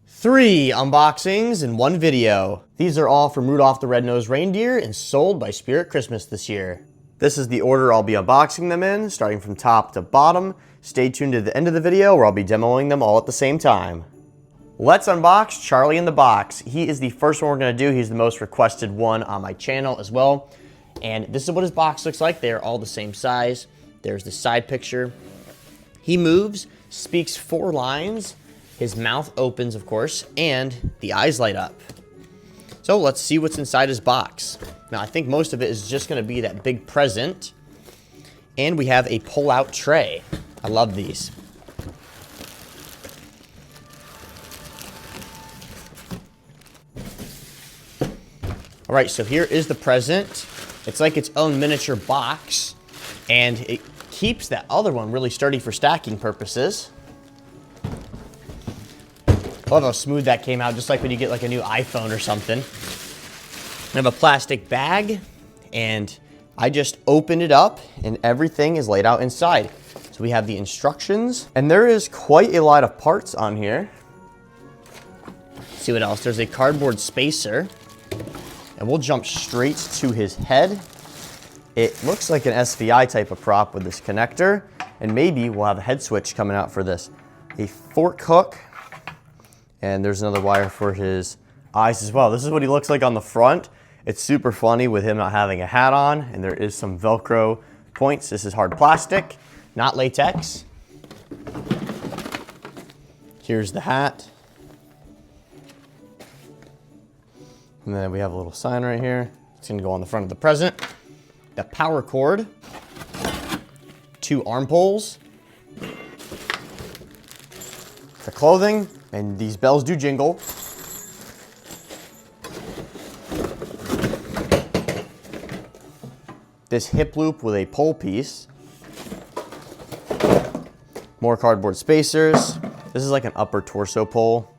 3 unboxings in one video. These are all from Rudolph the Red-Nosed Reindeer and sold by Spirit Christmas this year. This is the order I'll be unboxing them in, starting from top to bottom. Stay tuned to the end of the video where I'll be demoing them all at the same time. Let's unbox Charlie-in-the-Box. He is the first one we're going to do. He's the most requested one on my channel as well. And this is what his box looks like. They are all the same size. There's the side picture. He moves, speaks 4 lines. His mouth opens, of course, and the eyes light up. So let's see what's inside his box. Now, I think most of it is just going to be that big present. And we have a pull-out tray. I love these. All right, so here is the present. It's like its own miniature box, and it keeps that other one really sturdy for stacking purposes. Love how smooth that came out, just like when you get like a new iPhone or something. I have a plastic bag, and I just opened it up, and everything is laid out inside. So we have the instructions, and there is quite a lot of parts on here. Let's see what else. There's a cardboard spacer, and we'll jump straight to his head. It looks like an SVI type of prop with this connector, and maybe we'll have a head switch coming out for this. A fork hook. And there's another wire for his eyes as well. This is what he looks like on the front. It's super funny with him not having a hat on, and there is some Velcro points. This is hard plastic, not latex. Here's the hat. And then we have a little sign right here. It's gonna go on the front of the present. The power cord, 2 arm poles, the clothing, and these bells do jingle. This hip loop with a pole piece. More cardboard spacers. This is like an upper torso pole.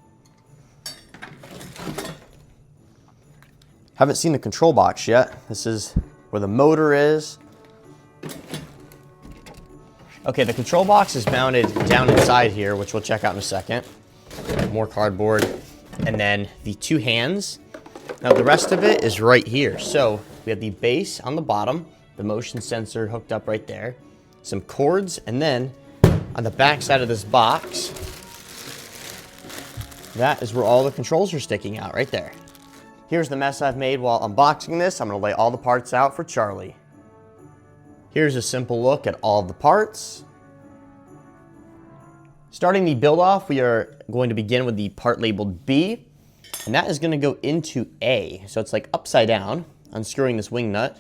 Haven't seen the control box yet. This is where the motor is. Okay, the control box is mounted down inside here, which we'll check out in a second. More cardboard, and then the 2 hands. Now the rest of it is right here. So we have the base on the bottom, the motion sensor hooked up right there, some cords, and then on the back side of this box, that is where all the controls are sticking out right there. Here's the mess I've made while unboxing this. I'm gonna lay all the parts out for Charlie. Here's a simple look at all of the parts. Starting the build off, we are going to begin with the part labeled B, and that is gonna go into A. So it's like upside down, unscrewing this wing nut,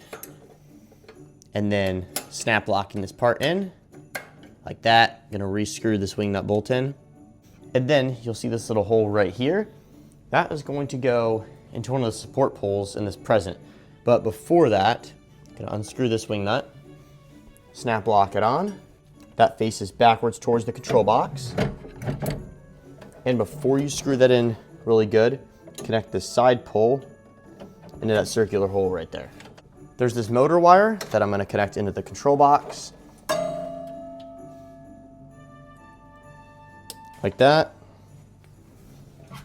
and then snap locking this part in, like that. Gonna rescrew this wing nut bolt in. And then you'll see this little hole right here. That is going to go into one of the support poles in this present. But before that, gonna unscrew this wing nut, snap lock it on. That faces backwards towards the control box. And before you screw that in really good, connect this side pole into that circular hole right there. There's this motor wire that I'm gonna connect into the control box. Like that.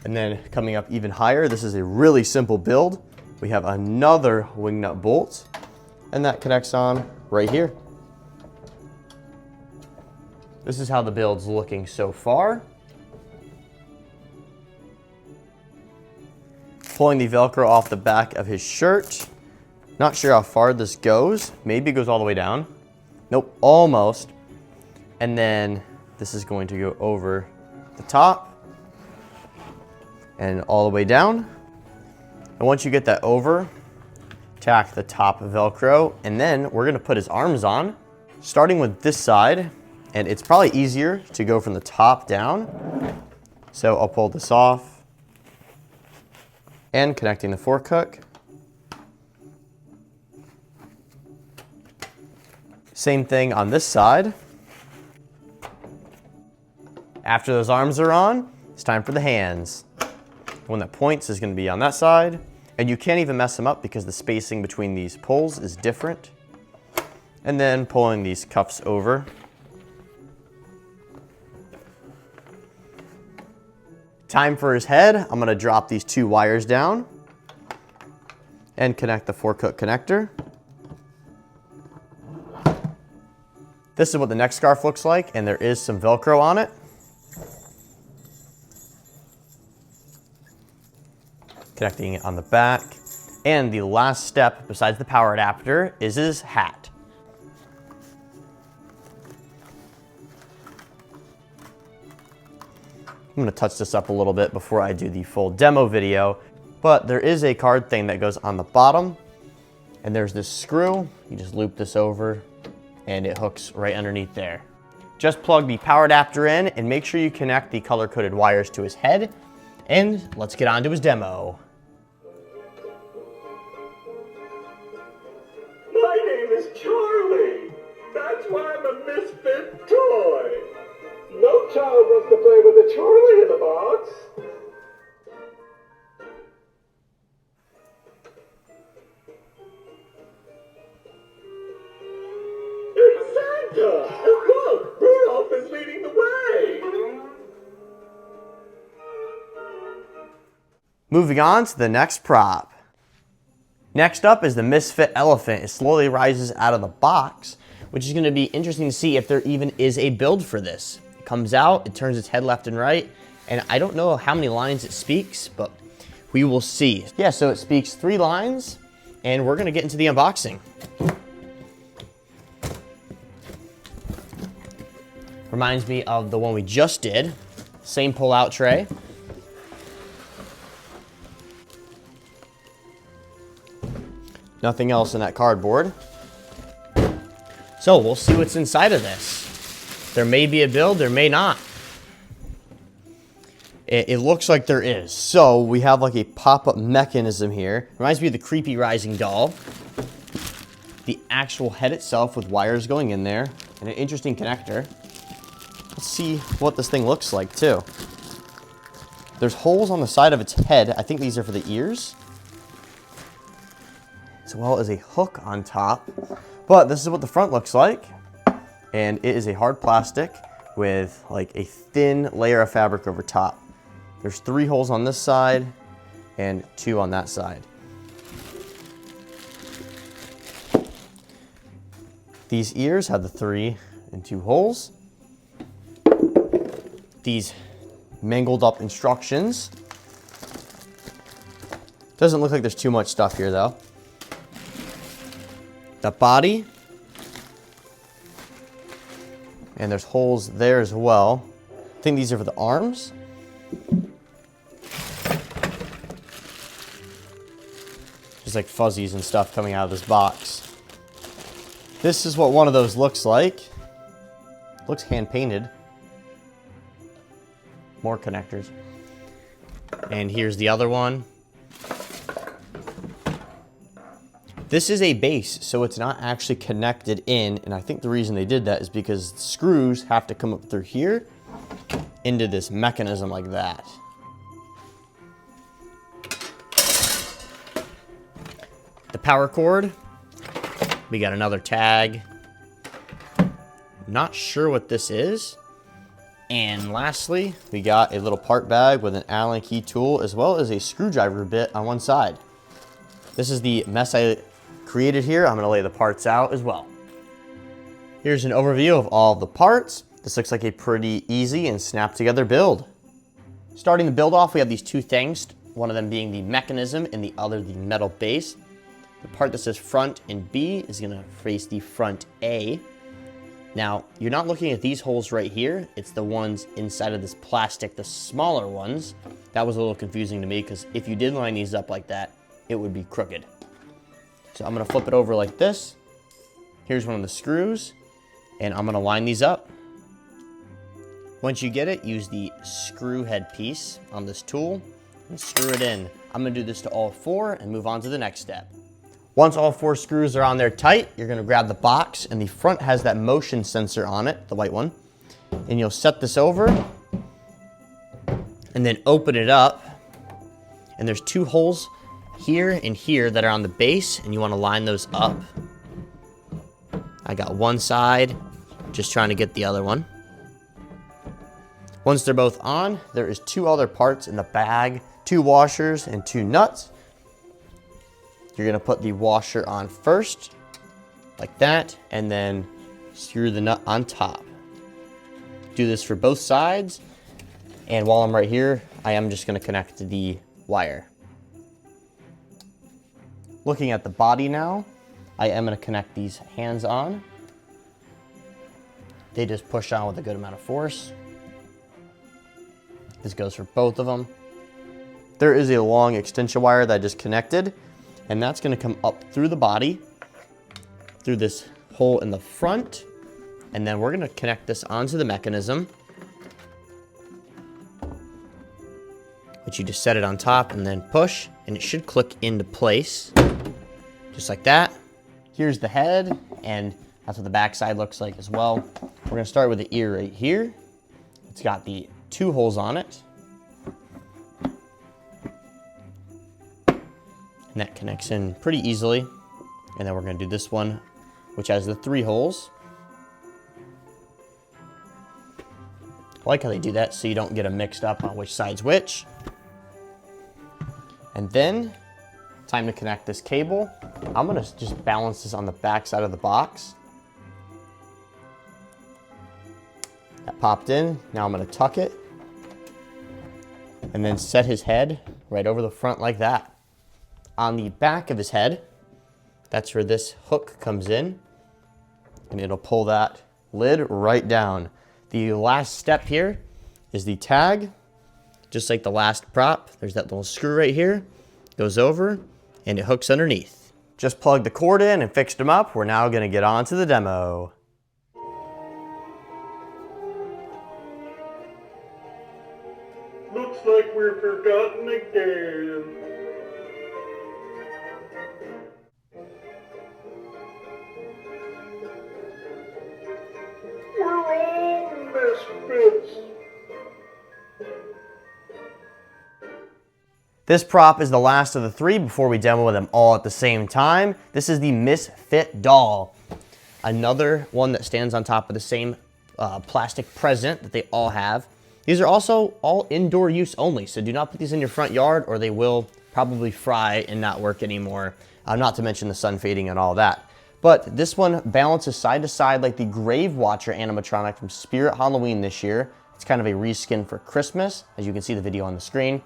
And then coming up even higher, this is a really simple build. We have another wing nut bolt, and that connects on right here. This is how the build's looking so far. Pulling the Velcro off the back of his shirt. Not sure how far this goes. Maybe it goes all the way down. Nope, almost. And then this is going to go over the top and all the way down. And once you get that over, tack the top Velcro, and then we're gonna put his arms on, starting with this side. And it's probably easier to go from the top down. So I'll pull this off and connecting the fork hook. Same thing on this side. After those arms are on, it's time for the hands. The one that points is going to be on that side. And you can't even mess them up because the spacing between these poles is different. And then pulling these cuffs over. Time for his head. I'm gonna drop these 2 wires down and connect the 4-cook connector. This is what the neck scarf looks like, and there is some Velcro on it. Connecting it on the back. And the last step, besides the power adapter, is his hat. I'm gonna touch this up a little bit before I do the full demo video, but there is a card thing that goes on the bottom, and there's this screw. You just loop this over, and it hooks right underneath there. Just plug the power adapter in, and make sure you connect the color-coded wires to his head, and let's get on to his demo. My name is Charlie. That's why I'm a Misfit toy. No child wants to play with a Charlie in the box. It's Santa! And look, Rudolph is leading the way. Moving on to the next prop. Next up is the Misfit Elephant. It slowly rises out of the box, which is going to be interesting to see if there even is a build for this. It comes out, it turns its head left and right, and I don't know how many lines it speaks, but we will see. Yeah, so it speaks 3 lines, and we're going to get into the unboxing. Reminds me of the one we just did. Same pull-out tray. Nothing else in that cardboard. So we'll see what's inside of this. There may be a build, there may not. It looks like there is. So we have like a pop-up mechanism here. Reminds me of the creepy rising doll. The actual head itself with wires going in there and an interesting connector. Let's see what this thing looks like too. There's holes on the side of its head. I think these are for the ears, as well as a hook on top. But this is what the front looks like. And it is a hard plastic with like a thin layer of fabric over top. There's 3 holes on this side and 2 on that side. These ears have the 3 and 2 holes. These mangled up instructions. Doesn't look like there's too much stuff here though. The body. And there's holes there as well. I think these are for the arms. Just like fuzzies and stuff coming out of this box. This is what one of those looks like. Looks hand painted. More connectors. And here's the other one. This is a base, so it's not actually connected in, and I think the reason they did that is because the screws have to come up through here into this mechanism like that. The power cord. We got another tag. Not sure what this is. And lastly, we got a little part bag with an Allen key tool as well as a screwdriver bit on one side. This is the mess I created here. I'm going to lay the parts out as well. Here's an overview of all of the parts. This looks like a pretty easy and snap together build. Starting the build off, we have these 2 things, one of them being the mechanism and the other the metal base. The part that says front and B is going to face the front A. Now, you're not looking at these holes right here. It's the ones inside of this plastic, the smaller ones. That was a little confusing to me because if you did line these up like that, it would be crooked. So I'm going to flip it over like this. Here's one of the screws, and I'm going to line these up. Once you get it, use the screw head piece on this tool and screw it in. I'm going to do this to all 4 and move on to the next step. Once all 4 screws are on there tight, you're going to grab the box, and the front has that motion sensor on it, the white one, and you'll set this over and then open it up, and there's 2 holes here and here that are on the base, and you want to line those up. I got one side, just trying to get the other one. Once they're both on, there is 2 other parts in the bag, 2 washers and 2 nuts. You're gonna put the washer on first, like that, and then screw the nut on top. Do this for both sides, and while I'm right here, I am just gonna connect the wire. Looking at the body now, I am gonna connect these hands on. They just push on with a good amount of force. This goes for both of them. There is a long extension wire that I just connected, and that's gonna come up through the body, through this hole in the front, and then we're gonna connect this onto the mechanism, which you just set it on top and then push, and it should click into place, just like that. Here's the head, and that's what the back side looks like as well. We're gonna start with the ear right here. It's got the 2 holes on it. And that connects in pretty easily. And then we're gonna do this one, which has the 3 holes. I like how they do that so you don't get them mixed up on which side's which. And then, time to connect this cable. I'm gonna just balance this on the back side of the box. That popped in. Now I'm gonna tuck it and then set his head right over the front like that. On the back of his head, that's where this hook comes in, and it'll pull that lid right down. The last step here is the tag. Just like the last prop, there's that little screw right here, goes over, and it hooks underneath. Just plugged the cord in and fixed them up. We're now gonna get on to the demo. Looks like we're forgotten again. We're all misfits. This prop is the last of the 3 before we demo them all at the same time. This is the Misfit doll. Another one that stands on top of the same plastic present that they all have. These are also all indoor use only, so do not put these in your front yard or they will probably fry and not work anymore. Not to mention the sun fading and all that. But this one balances side to side like the Grave Watcher animatronic from Spirit Halloween this year. It's kind of a reskin for Christmas, as you can see the video on the screen.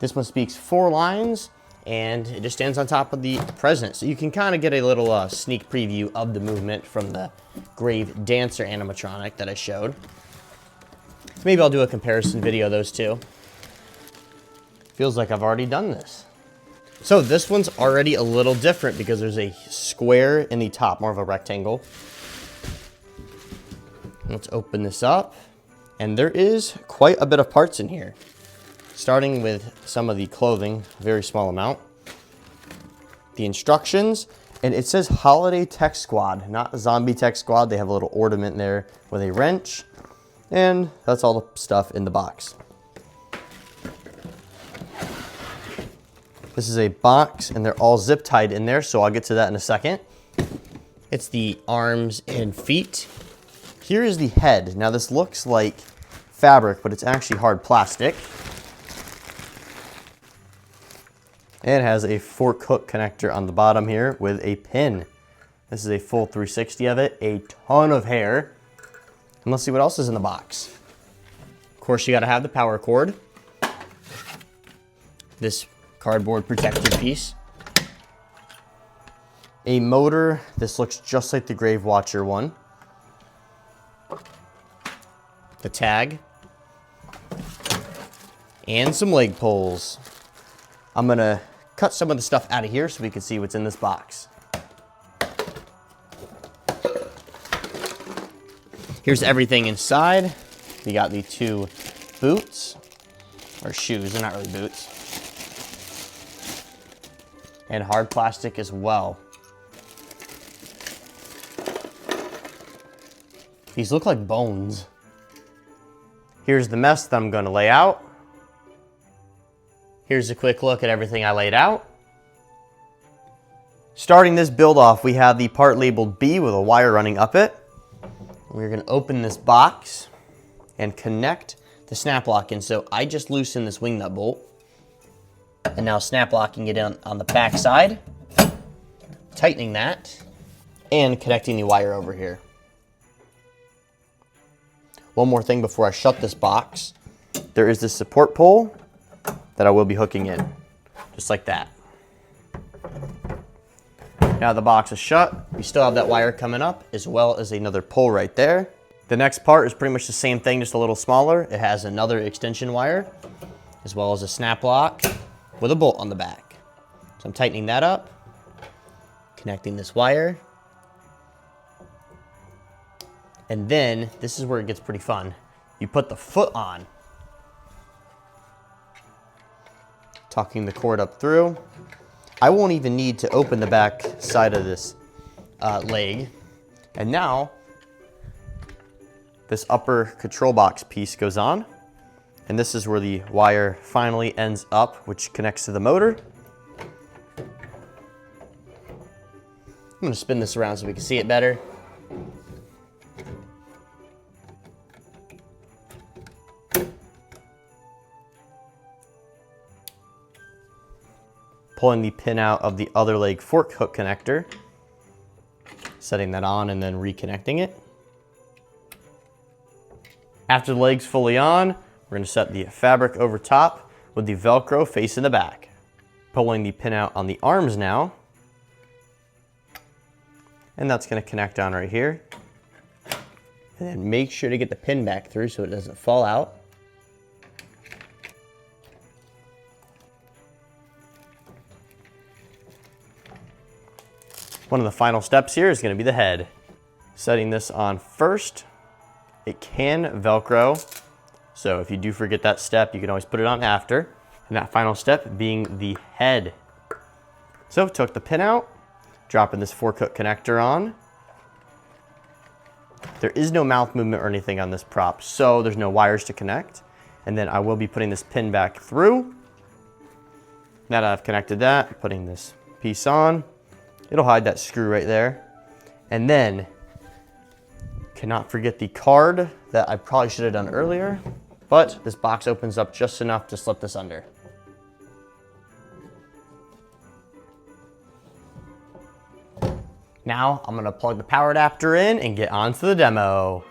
This one speaks 4 lines, and it just stands on top of the present. So you can kind of get a little sneak preview of the movement from the Grave Dancer animatronic that I showed. So maybe I'll do a comparison video of those 2. Feels like I've already done this. So this one's already a little different because there's a square in the top, more of a rectangle. Let's open this up. And there is quite a bit of parts in here. Starting with some of the clothing, a very small amount. The instructions, and it says Holiday Tech Squad, not Zombie Tech Squad. They have a little ornament there with a wrench. And that's all the stuff in the box. This is a box, and they're all zip tied in there, so I'll get to that in a second. It's the arms and feet. Here is the head. Now this looks like fabric, but it's actually hard plastic. And it has a fork hook connector on the bottom here with a pin. This is a full 360 of it, a ton of hair. And let's see what else is in the box. Of course, you gotta have the power cord. This cardboard protective piece. A motor. This looks just like the Grave Watcher one. The tag. And some leg pulls. I'm gonna cut some of the stuff out of here so we can see what's in this box. Here's everything inside. We got the 2 boots, or shoes, they're not really boots. And hard plastic as well. These look like bones. Here's the mess that I'm gonna lay out. Here's a quick look at everything I laid out. Starting this build off, we have the part labeled B with a wire running up it. We're gonna open this box and connect the snap lock in. So I just loosened this wing nut bolt and now snap locking it on the back side, tightening that, and connecting the wire over here. One more thing before I shut this box. There is this support pole that I will be hooking in, just like that. Now the box is shut, we still have that wire coming up, as well as another pole right there. The next part is pretty much the same thing, just a little smaller. It has another extension wire, as well as a snap lock with a bolt on the back. So I'm tightening that up, connecting this wire. And then, this is where it gets pretty fun. You put the foot on, tucking the cord up through. I won't even need to open the back side of this leg. And now, this upper control box piece goes on. And this is where the wire finally ends up, which connects to the motor. I'm gonna spin this around so we can see it better. Pulling the pin out of the other leg fork hook connector, setting that on and then reconnecting it. After the leg's fully on, we're going to set the fabric over top with the Velcro facing the back. Pulling the pin out on the arms now, and that's going to connect on right here. And then make sure to get the pin back through so it doesn't fall out. One of the final steps here is going to be the head. Setting this on first. It can Velcro, so if you do forget that step, you can always put it on after. And that final step being the head. So took the pin out, dropping this fork hook connector on. There is no mouth movement or anything on this prop, so there's no wires to connect. And then I will be putting this pin back through. Now that I've connected that, putting this piece on. It'll hide that screw right there. And then, cannot forget the card that I probably should have done earlier, but this box opens up just enough to slip this under. Now, I'm gonna plug the power adapter in and get on to the demo.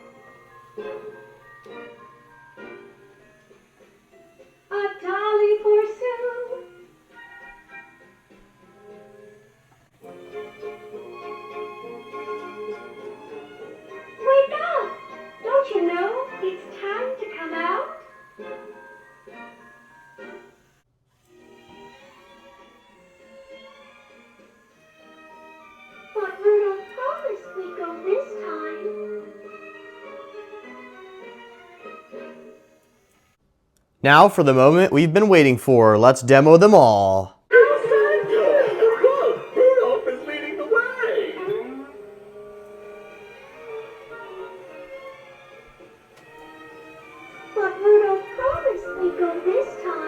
A dolly for Sue. Wake up! Don't you know it's time to come out? But Rudolph promised we'd go this time. Now for the moment we've been waiting for. Let's demo them all. Look, Rudolph is leading the way. But Rudolph promised we'd go this time.